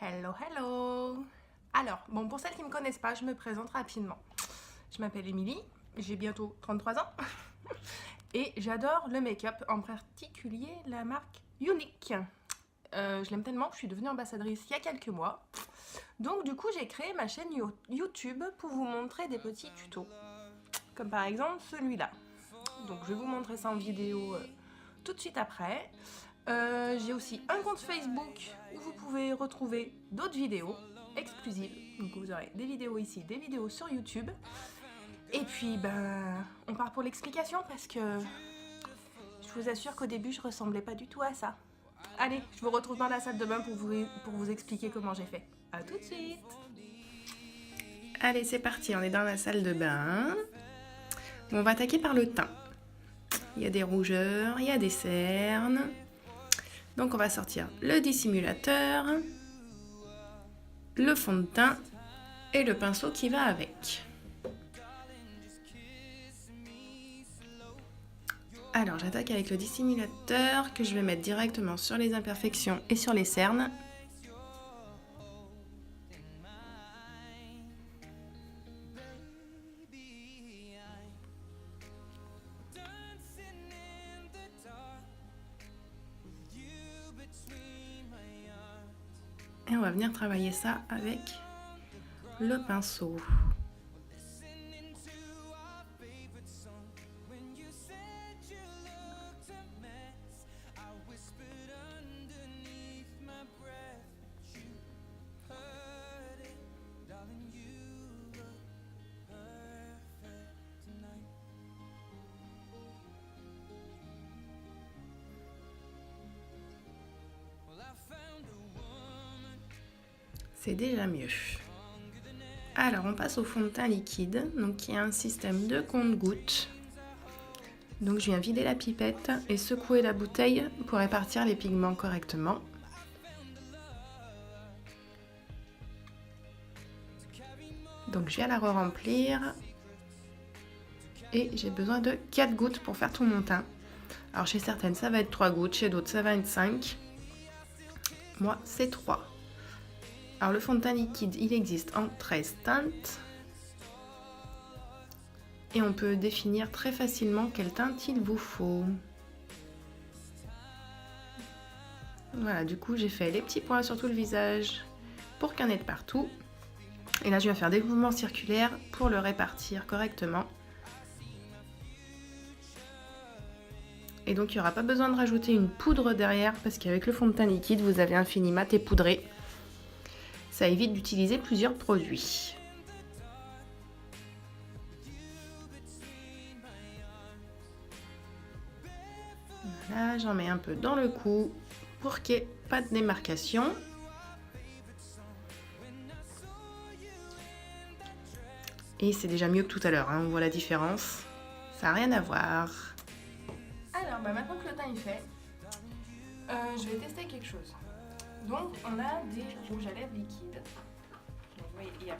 Hello, hello! Alors, bon, pour celles qui ne me connaissent pas, je me présente rapidement. Je m'appelle Émilie, j'ai bientôt 33 ans et j'adore le make-up, en particulier la marque Unique. Je l'aime tellement que je suis devenue ambassadrice il y a quelques mois. Donc du coup, j'ai créé ma chaîne YouTube pour vous montrer des petits tutos. Comme par exemple celui-là. Donc je vais vous montrer ça en vidéo tout de suite après. J'ai aussi un compte Facebook où vous pouvez retrouver d'autres vidéos exclusives. Donc vous aurez des vidéos ici, des vidéos sur YouTube. Et puis on part pour l'explication parce que je vous assure qu'au début je ressemblais pas du tout à ça. Allez, je vous retrouve dans la salle de bain pour vous expliquer comment j'ai fait. A tout de suite. Allez, c'est parti, on est dans la salle de bain. Bon, on va attaquer par le teint. Il y a des rougeurs, il y a des cernes. Donc on va sortir le dissimulateur, le fond de teint et le pinceau qui va avec. Alors j'attaque avec le dissimulateur que je vais mettre directement sur les imperfections et sur les cernes. Et on va venir travailler ça avec le pinceau. C'est déjà mieux. Alors on passe au fond de teint liquide, donc qui est un système de compte-gouttes. Donc je viens vider la pipette et secouer la bouteille pour répartir les pigments correctement. Donc je viens la re-remplir et j'ai besoin de 4 gouttes pour faire tout mon teint. Alors chez certaines ça va être 3 gouttes, chez d'autres ça va être 5. Moi c'est 3. Alors le fond de teint liquide, il existe en 13 teintes. Et on peut définir très facilement quelle teinte il vous faut. Voilà, du coup j'ai fait les petits points sur tout le visage pour qu'il y en ait de partout. Et là je vais faire des mouvements circulaires pour le répartir correctement. Et donc il n'y aura pas besoin de rajouter une poudre derrière parce qu'avec le fond de teint liquide vous avez un fini mat et poudré. Ça évite d'utiliser plusieurs produits. Voilà, j'en mets un peu dans le cou pour qu'il n'y ait pas de démarcation. Et c'est déjà mieux que tout à l'heure, hein, on voit la différence. Ça n'a rien à voir. Alors maintenant que le teint est fait, je vais tester quelque chose. Donc on a des rouges à lèvres liquides. Donc, vous voyez, il y a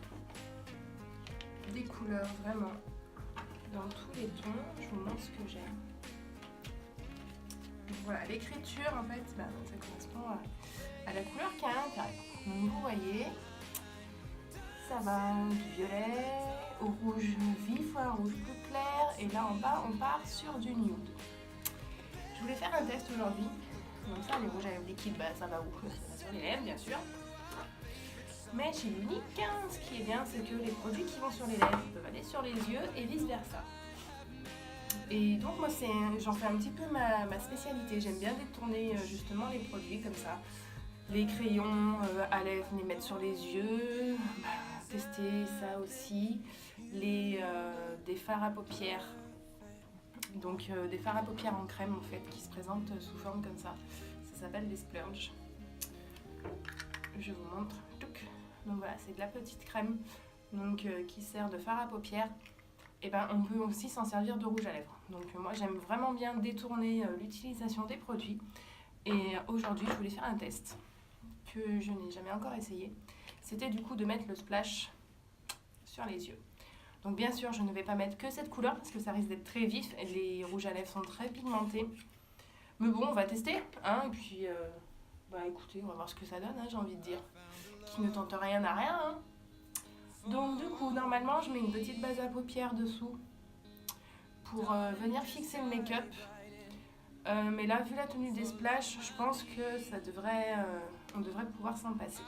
des couleurs vraiment dans tous les tons. Je vous montre ce que j'aime. Voilà, l'écriture en fait, ça correspond à la couleur qu'il y a à l'intérieur. Donc vous voyez, ça va du violet au rouge vif ou un rouge plus clair. Et là en bas, on part sur du nude. Je voulais faire un test aujourd'hui. Donc ça, les rouges à lèvres liquides, ça va où? Ça va sur les lèvres, bien sûr. Mais chez Unique, ce qui est bien, c'est que les produits qui vont sur les lèvres peuvent aller sur les yeux et vice versa. Et donc moi, j'en fais un petit peu ma spécialité. J'aime bien détourner justement les produits comme ça. Les crayons à lèvres, les mettre sur les yeux. Tester ça aussi. Des fards à paupières. Donc des fards à paupières en crème en fait qui se présentent sous forme comme ça. Ça s'appelle des splurges. Je vous montre. Donc voilà, c'est de la petite crème donc, qui sert de fard à paupières. Et on peut aussi s'en servir de rouge à lèvres. Donc moi j'aime vraiment bien détourner l'utilisation des produits. Et aujourd'hui je voulais faire un test que je n'ai jamais encore essayé. C'était du coup de mettre le splash sur les yeux. Donc bien sûr, je ne vais pas mettre que cette couleur parce que ça risque d'être très vif et les rouges à lèvres sont très pigmentés. Mais bon, on va tester, hein, et puis Bah écoutez, on va voir ce que ça donne, hein, j'ai envie de dire. Qui ne tente rien n'a rien. Hein. Donc du coup, normalement, je mets une petite base à paupières dessous pour venir fixer le make-up. Mais là, vu la tenue des splashes, je pense que on devrait pouvoir s'en passer.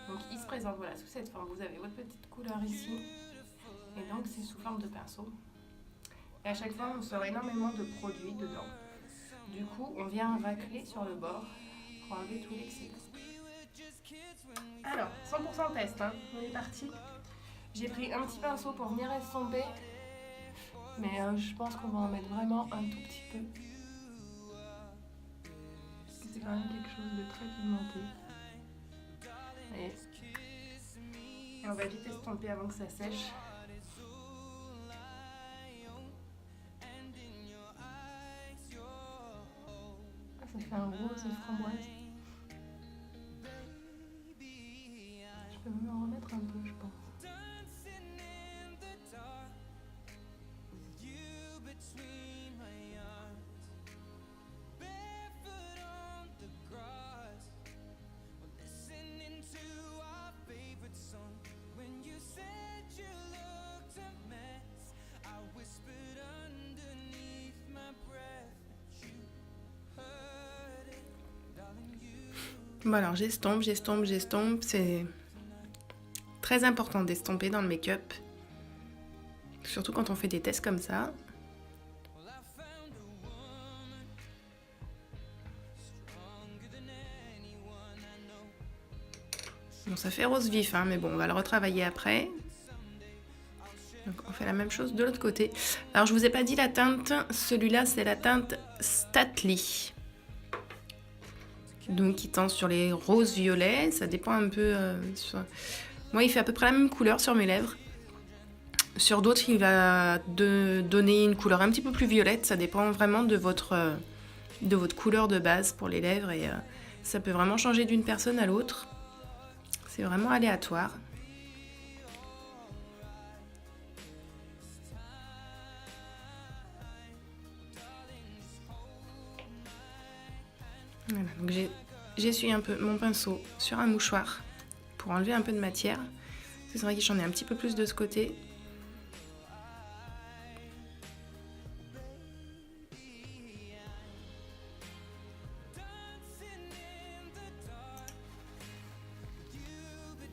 Donc il se présente voilà, sous cette forme. Vous avez votre petite couleur ici. Et donc c'est sous forme de pinceau. Et à chaque fois, on sort énormément de produits dedans. Du coup, on vient racler sur le bord pour enlever tout l'excédent. Alors, 100% test, hein. On est parti. J'ai pris un petit pinceau pour venir estomper. Mais je pense qu'on va en mettre vraiment un tout petit peu. C'est quand même quelque chose de très pigmenté. Et on va vite estomper avant que ça sèche. Ah, ça fait un rose framboise. Je peux même en remettre un peu, je pense. Bon alors j'estompe. C'est très important d'estomper dans le make-up. Surtout quand on fait des tests comme ça. Bon, ça fait rose vif, hein, mais bon, on va le retravailler après. Donc on fait la même chose de l'autre côté. Alors je vous ai pas dit la teinte, celui-là c'est la teinte Stately. Donc qui tend sur les roses violets, ça dépend un peu. Moi il fait à peu près la même couleur sur mes lèvres. Sur d'autres il va donner une couleur un petit peu plus violette, ça dépend vraiment de votre couleur de base pour les lèvres et ça peut vraiment changer d'une personne à l'autre. C'est vraiment aléatoire. Voilà, donc j'essuie un peu mon pinceau sur un mouchoir pour enlever un peu de matière. C'est vrai que j'en ai un petit peu plus de ce côté.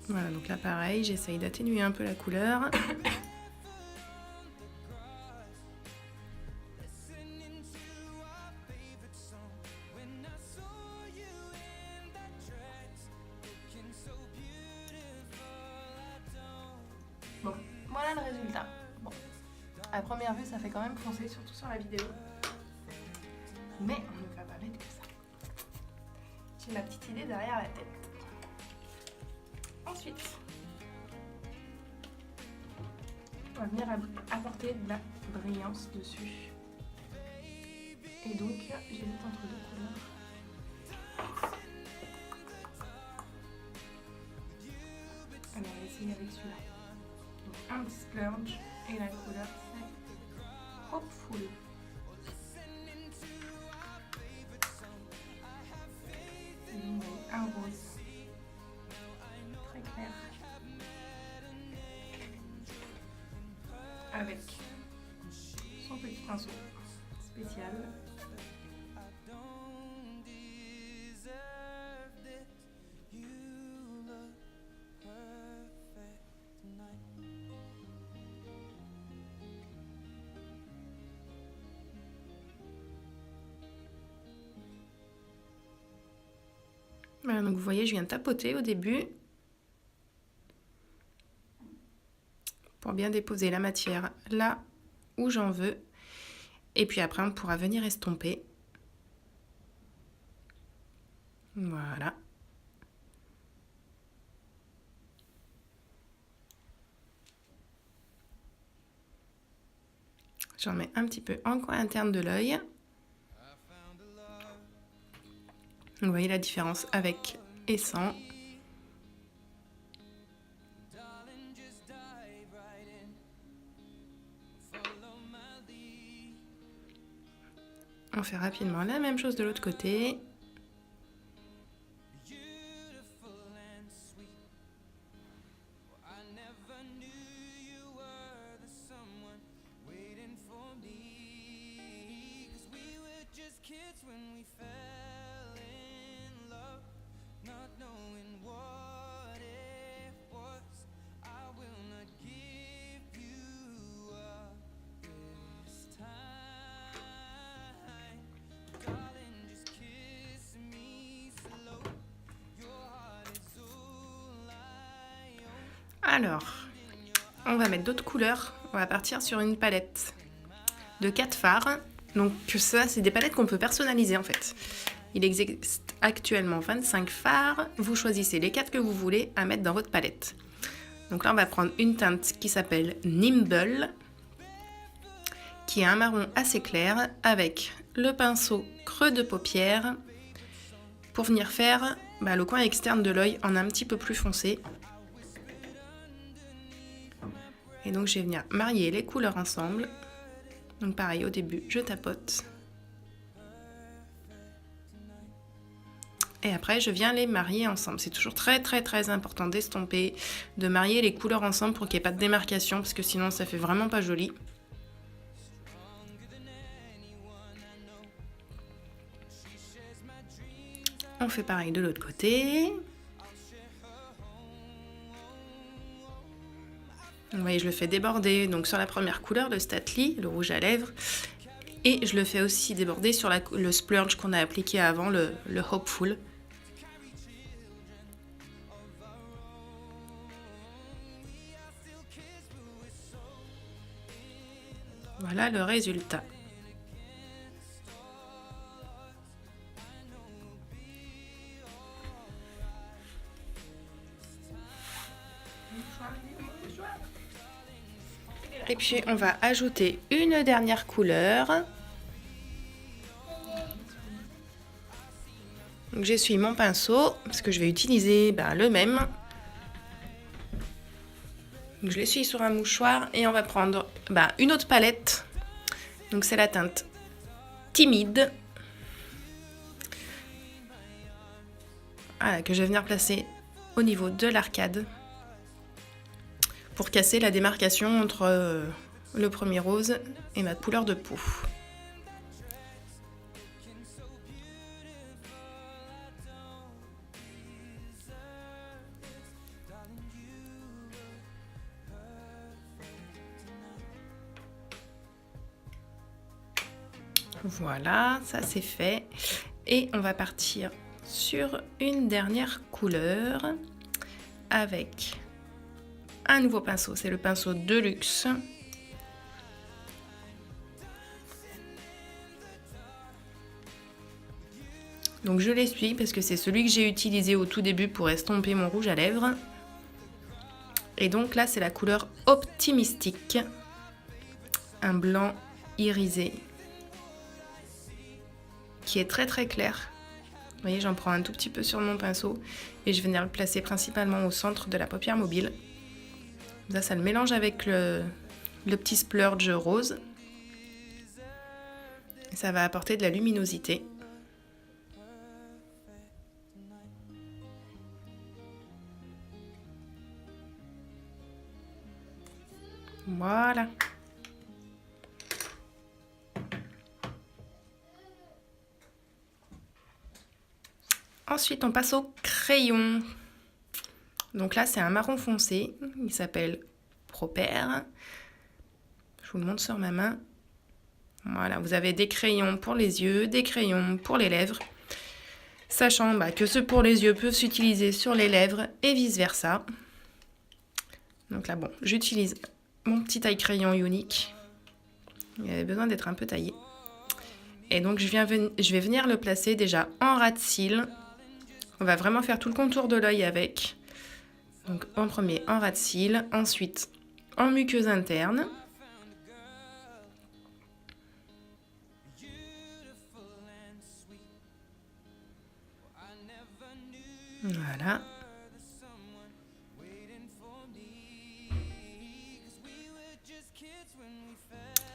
Voilà, donc là pareil, j'essaye d'atténuer un peu la couleur. Bon, voilà le résultat. Bon, à première vue, ça fait quand même foncer, surtout sur la vidéo. Mais on ne va pas mettre que ça. J'ai ma petite idée derrière la tête. Ensuite, on va venir apporter de la brillance dessus. Et donc, j'hésite entre deux couleurs. Alors, on va essayer avec celui-là. Donc, un petit splurge et la couleur c'est Hopeful. Et donc, un rose très clair avec son petit pinceau spécial. Voilà, donc vous voyez, je viens tapoter au début pour bien déposer la matière là où j'en veux. Et puis après, on pourra venir estomper. Voilà. J'en mets un petit peu en coin interne de l'œil. Vous voyez la différence avec et sans. On fait rapidement la même chose de l'autre côté. Alors, on va mettre d'autres couleurs. On va partir sur une palette de 4 fards. Donc ça, c'est des palettes qu'on peut personnaliser en fait. Il existe actuellement 25 fards. Vous choisissez les 4 que vous voulez à mettre dans votre palette. Donc là, on va prendre une teinte qui s'appelle Nimble, qui est un marron assez clair, avec le pinceau creux de paupière pour venir faire le coin externe de l'œil en un petit peu plus foncé. Et donc, je vais venir marier les couleurs ensemble. Donc pareil, au début, je tapote. Et après, je viens les marier ensemble. C'est toujours très très très important d'estomper, de marier les couleurs ensemble pour qu'il n'y ait pas de démarcation, parce que sinon ça fait vraiment pas joli. On fait pareil de l'autre côté. Vous voyez, je le fais déborder donc sur la première couleur, le Stately, le rouge à lèvres. Et je le fais aussi déborder sur le splurge qu'on a appliqué avant, le Hopeful. Voilà le résultat. Et puis on va ajouter une dernière couleur. Donc j'essuie mon pinceau parce que je vais utiliser le même. Donc je l'essuie sur un mouchoir et on va prendre une autre palette. Donc c'est la teinte Timide. Voilà, que je vais venir placer au niveau de l'arcade pour casser la démarcation entre le premier rose et ma couleur de peau. Voilà, ça c'est fait. Et on va partir sur une dernière couleur avec un nouveau pinceau. C'est le pinceau Deluxe. Donc je l'essuie parce que c'est celui que j'ai utilisé au tout début pour estomper mon rouge à lèvres. Et donc là, c'est la couleur Optimistique. Un blanc irisé qui est très très clair. Vous voyez, j'en prends un tout petit peu sur mon pinceau et je vais venir le placer principalement au centre de la paupière mobile. Ça le mélange avec le petit splurge rose. Et ça va apporter de la luminosité. Voilà. Ensuite, on passe au crayon. Donc là, c'est un marron foncé. Il s'appelle Proper. Je vous le montre sur ma main. Voilà, vous avez des crayons pour les yeux, des crayons pour les lèvres. Sachant que ceux pour les yeux peuvent s'utiliser sur les lèvres et vice-versa. Donc là, j'utilise mon petit taille crayon unique. Il avait besoin d'être un peu taillé. Et donc, je vais venir le placer déjà en ras de cils. On va vraiment faire tout le contour de l'œil avec. Donc, en premier, en ras de cils. Ensuite, en muqueuse interne. Voilà.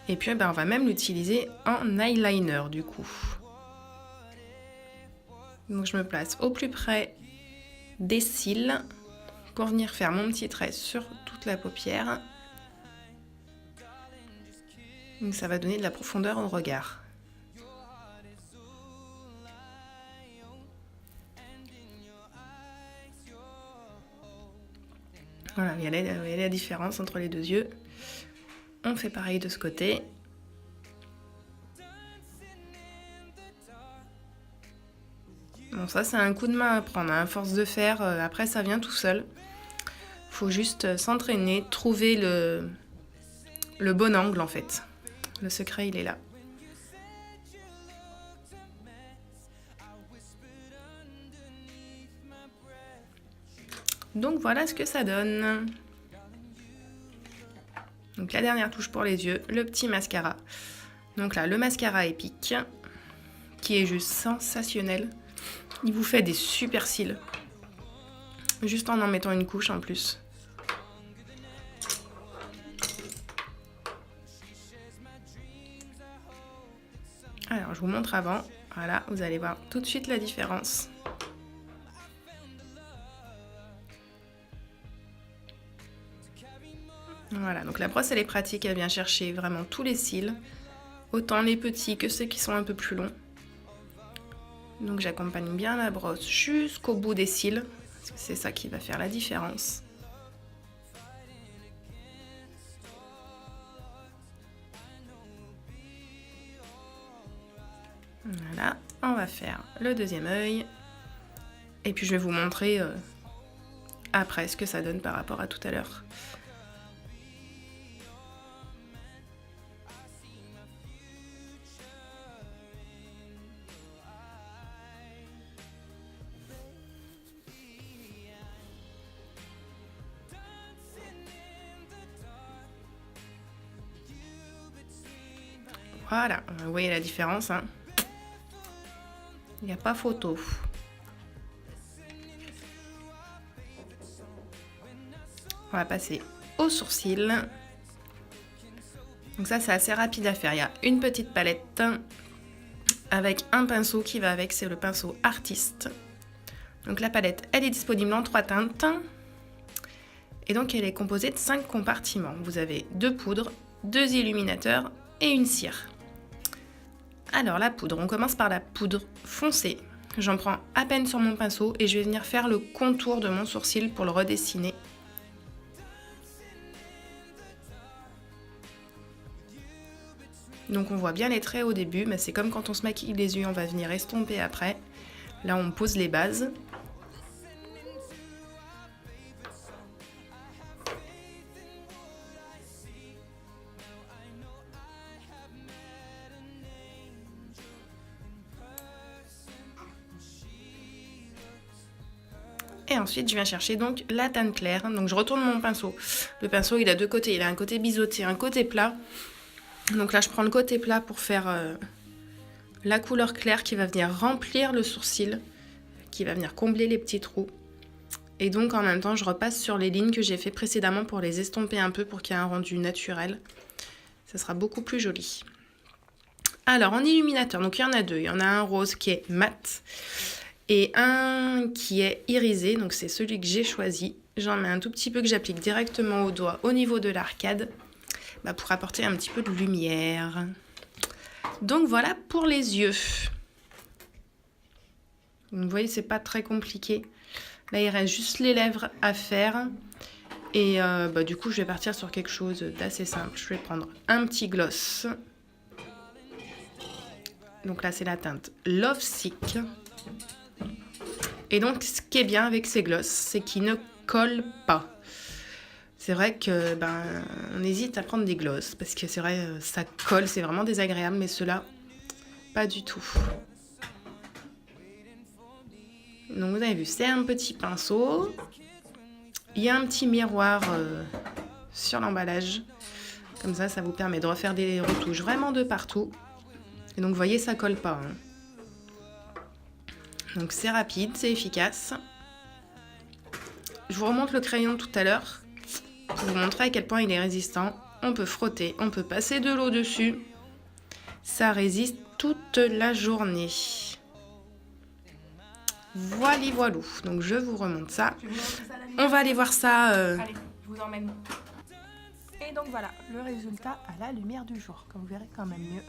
Et puis, on va même l'utiliser en eyeliner, du coup. Donc, je me place au plus près des cils pour venir faire mon petit trait sur toute la paupière. Donc, ça va donner de la profondeur au regard. Voilà, il y a la différence entre les deux yeux. On fait pareil de ce côté. Bon, ça c'est un coup de main à prendre, à force de faire, après ça vient tout seul. Faut juste s'entraîner, trouver le bon angle en fait. Le secret, il est là. Donc voilà ce que ça donne. Donc la dernière touche pour les yeux, le petit mascara. Donc là, le mascara épique, qui est juste sensationnel. Il vous fait des super cils. Juste en mettant une couche en plus. Alors, je vous montre avant. Voilà, vous allez voir tout de suite la différence. Voilà, donc la brosse, elle est pratique. Elle vient chercher vraiment tous les cils. Autant les petits que ceux qui sont un peu plus longs. Donc, j'accompagne bien la brosse jusqu'au bout des cils. Parce que c'est ça qui va faire la différence. Voilà, on va faire le deuxième œil. Et puis je vais vous montrer après ce que ça donne par rapport à tout à l'heure. Voilà, vous voyez la différence, hein. Il n'y a pas photo. On va passer aux sourcils. Donc ça, c'est assez rapide à faire. Il y a une petite palette avec un pinceau qui va avec, c'est le pinceau Artiste. Donc la palette, elle est disponible en 3 teintes. Et donc elle est composée de 5 compartiments. Vous avez 2 poudres, 2 illuminateurs et une cire. Alors la poudre, on commence par la poudre foncée. J'en prends à peine sur mon pinceau et je vais venir faire le contour de mon sourcil pour le redessiner. Donc on voit bien les traits au début, mais c'est comme quand on se maquille les yeux, on va venir estomper après. Là on pose les bases. Et ensuite, je viens chercher donc la teinte claire. Donc je retourne mon pinceau. Le pinceau, il a 2 côtés. Il a un côté biseauté, un côté plat. Donc là, je prends le côté plat pour faire la couleur claire qui va venir remplir le sourcil, qui va venir combler les petits trous. Et donc, en même temps, je repasse sur les lignes que j'ai fait précédemment pour les estomper un peu pour qu'il y ait un rendu naturel. Ça sera beaucoup plus joli. Alors, en illuminateur, donc il y en a 2. Il y en a un rose qui est mat. Et un qui est irisé, donc c'est celui que j'ai choisi. J'en mets un tout petit peu que j'applique directement au doigt au niveau de l'arcade pour apporter un petit peu de lumière. Donc voilà pour les yeux. Vous voyez, c'est pas très compliqué. Là, il reste juste les lèvres à faire. Et du coup, je vais partir sur quelque chose d'assez simple. Je vais prendre un petit gloss. Donc là, c'est la teinte Love Sick. Et donc, ce qui est bien avec ces glosses, c'est qu'ils ne collent pas. C'est vrai que on hésite à prendre des glosses parce que c'est vrai, ça colle, c'est vraiment désagréable, mais ceux-là, pas du tout. Donc vous avez vu, c'est un petit pinceau. Il y a un petit miroir sur l'emballage. Comme ça, ça vous permet de refaire des retouches vraiment de partout. Et donc, vous voyez, ça colle pas, hein. Donc c'est rapide, c'est efficace. Je vous remonte le crayon tout à l'heure pour vous montrer à quel point il est résistant. On peut frotter, on peut passer de l'eau dessus. Ça résiste toute la journée. Voilà, voilou. Donc je vous remonte ça. On va aller voir ça. Allez, je vous emmène. Et donc voilà, le résultat à la lumière du jour. Comme vous verrez quand même mieux.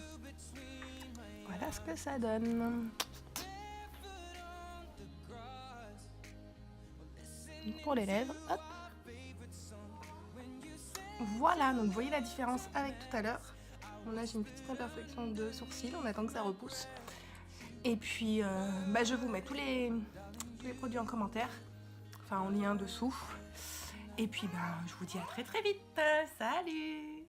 Voilà ce que ça donne. Pour les lèvres, hop. Voilà, donc vous voyez la différence avec tout à l'heure. Bon, là j'ai une petite imperfection de sourcil, on attend que ça repousse. Et puis je vous mets tous les produits en commentaire, enfin en lien dessous. Et puis, ben, je vous dis à très très vite. Salut!